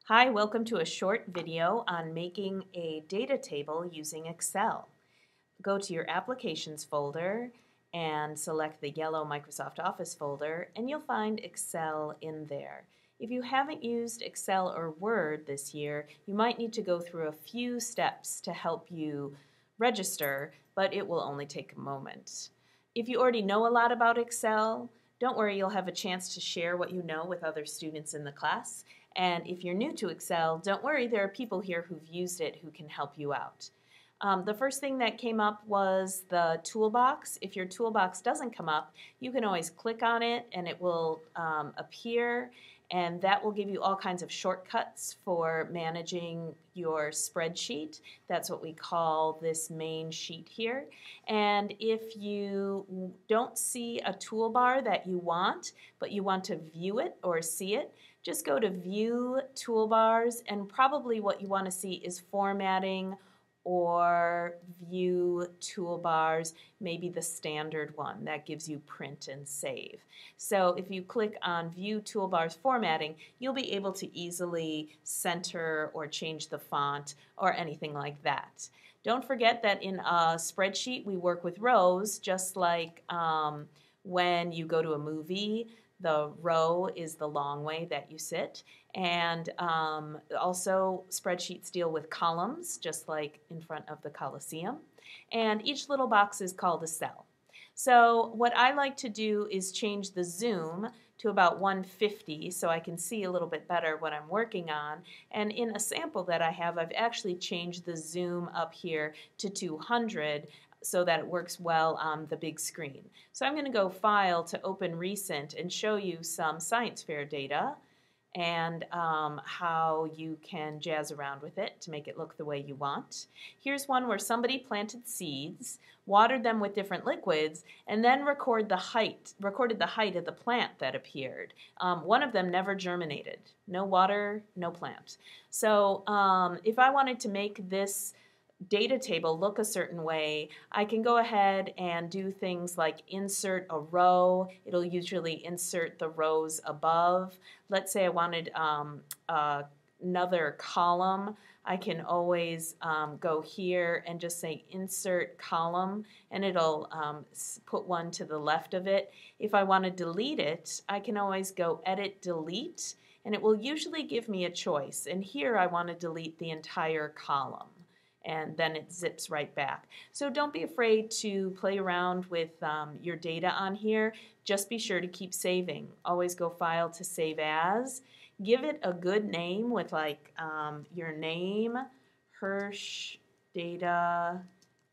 Hi, welcome to a short video on making a data table using Excel. Go to your Applications folder and select the yellow Microsoft Office folder and you'll find Excel in there. If you haven't used Excel or Word this year, you might need to go through a few steps to help you register, but it will only take a moment. If you already know a lot about Excel, don't worry, you'll have a chance to share what you know with other students in the class. And if you're new to Excel, don't worry, there are people here who've used it who can help you out. The first thing that came up was the toolbox. If your toolbox doesn't come up, you can always click on it and it will appear, and that will give you all kinds of shortcuts for managing your spreadsheet. That's what we call this main sheet here. And if you don't see a toolbar that you want, but you want to view it or see it, just go to View Toolbars, and probably what you want to see is Formatting or View Toolbars, maybe the standard one that gives you Print and Save. So if you click on View Toolbars Formatting, you'll be able to easily center or change the font or anything like that. Don't forget that in a spreadsheet we work with rows, just like when you go to a movie. The row is the long way that you sit. And also spreadsheets deal with columns, just like in front of the Colosseum. And each little box is called a cell. So what I like to do is change the zoom to about 150 so I can see a little bit better what I'm working on. And in a sample that I have, I've actually changed the zoom up here to 200 so that it works well on the big screen. So I'm going to go File to Open Recent and show you some science fair data and how you can jazz around with it to make it look the way you want. Here's one where somebody planted seeds, watered them with different liquids, and then recorded the height of the plant that appeared. One of them never germinated. No water, no plant. So if I wanted to make this data table look a certain way, I can go ahead and do things like insert a row. It'll usually insert the rows above. Let's say I wanted another column. I can always go here and just say insert column, and it'll put one to the left of it. If I want to delete it, I can always go edit delete, and it will usually give me a choice. And here I want to delete the entire column, and then it zips right back. So don't be afraid to play around with your data on here. Just be sure to keep saving. Always go File to Save As. Give it a good name with like your name, Hirsch Data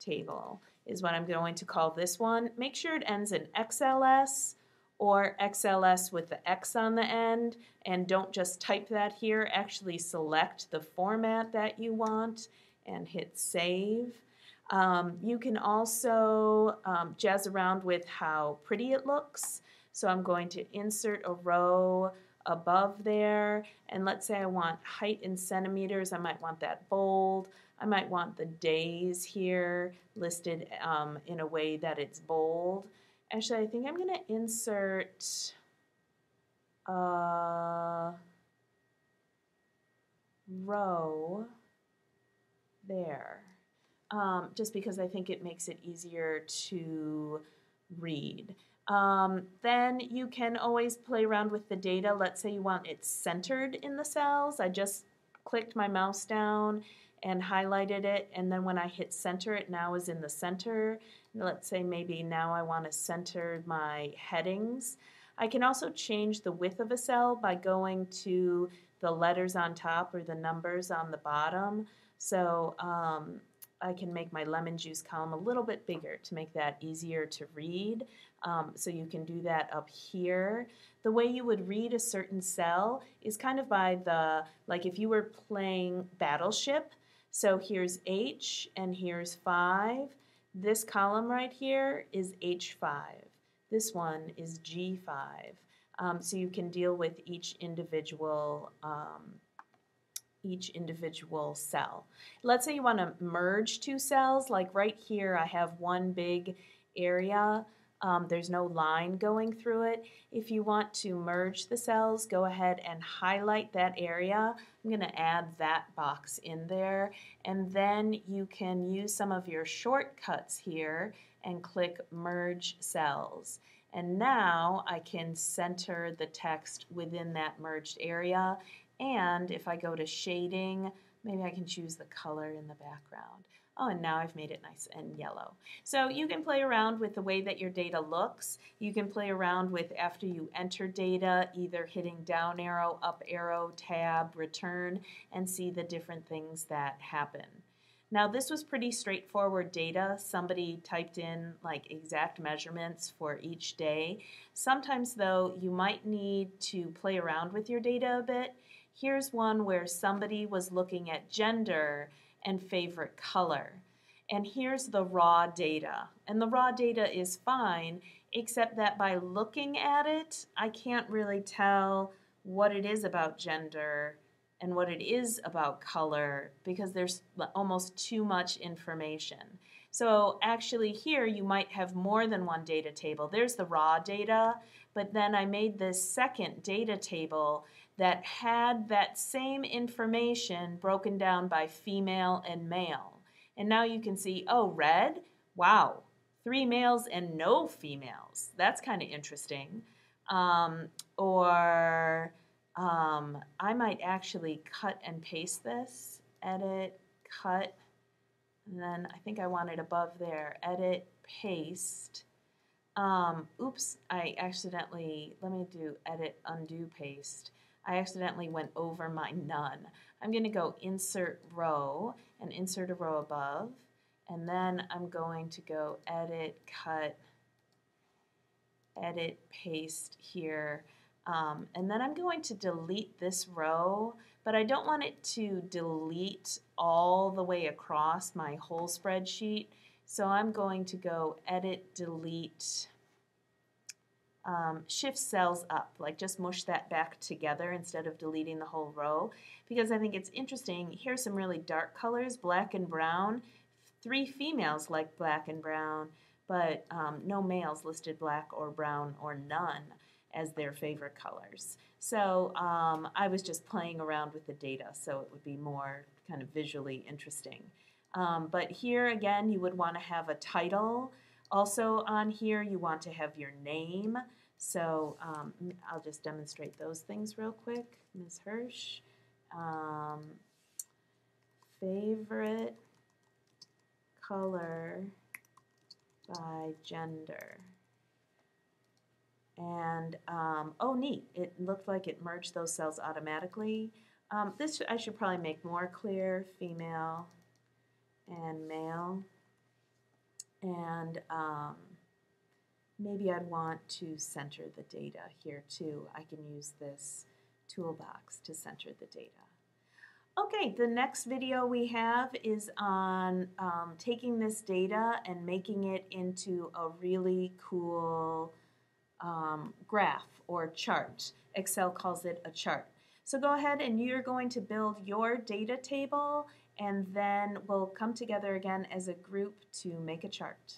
Table is what I'm going to call this one. Make sure it ends in XLS or XLS with the X on the end, and don't just type that here. Actually select the format that you want and hit Save. You can also jazz around with how pretty it looks. So I'm going to insert a row above there, and let's say I want height in centimeters. I might want that bold. I might want the days here listed in a way that it's bold. Actually, I think I'm going to insert a row there, just because I think it makes it easier to read. Then you can always play around with the data. Let's say you want it centered in the cells. I just clicked my mouse down and highlighted it, and then when I hit center, it now is in the center. Let's say maybe now I want to center my headings. I can also change the width of a cell by going to the letters on top or the numbers on the bottom. So I can make my lemon juice column a little bit bigger to make that easier to read. So you can do that up here. The way you would read a certain cell is kind of by the, like if you were playing Battleship. So here's H and here's 5. This column right here is H5. This one is G5. So you can deal with each individual cell. Let's say you want to merge two cells, like right here I have one big area There's no line going through it. If you want to merge the cells, go ahead and highlight that area. I'm going to add that box in there, and then you can use some of your shortcuts here and click Merge Cells. And now I can center the text within that merged area, and if I go to shading, maybe I can choose the color in the background. Oh, and now I've made it nice and yellow. So you can play around with the way that your data looks. You can play around with, after you enter data, either hitting down arrow, up arrow, tab, return, and see the different things that happen. Now this was pretty straightforward data. Somebody typed in like exact measurements for each day. Sometimes though you might need to play around with your data a bit. Here's one where somebody was looking at gender and favorite color. And here's the raw data. And the raw data is fine, except that by looking at it, I can't really tell what it is about gender and what it is about color because there's almost too much information. So actually here you might have more than one data table. There's the raw data, but then I made this second data table that had that same information broken down by female and male. And now you can see, oh, red, wow, 3 males and no females. That's kind of interesting. I might actually cut and paste this, edit, cut, and then I think I want it above there, edit, paste. Oops, I accidentally, let me do edit, undo, paste. I accidentally went over my none. I'm going to go insert row and insert a row above, and then I'm going to go edit, cut, edit, paste here, and then I'm going to delete this row, but I don't want it to delete all the way across my whole spreadsheet, so I'm going to go edit, delete, shift cells up, like just mush that back together instead of deleting the whole row, because I think it's interesting. Here's some really dark colors, black and brown. 3 females like black and brown, but no males listed black or brown or none as their favorite colors. So I was just playing around with the data so it would be more kind of visually interesting. But here again you would want to have a title. Also on here you want to have your name. So I'll just demonstrate those things real quick. Ms. Hirsch, favorite color by gender. And oh neat, it looked like it merged those cells automatically. This I should probably make more clear, female and male. And maybe I'd want to center the data here too. I can use this toolbox to center the data. Okay, the next video we have is on taking this data and making it into a really cool graph or chart. Excel calls it a chart. So go ahead and you're going to build your data table, and then we'll come together again as a group to make a chart.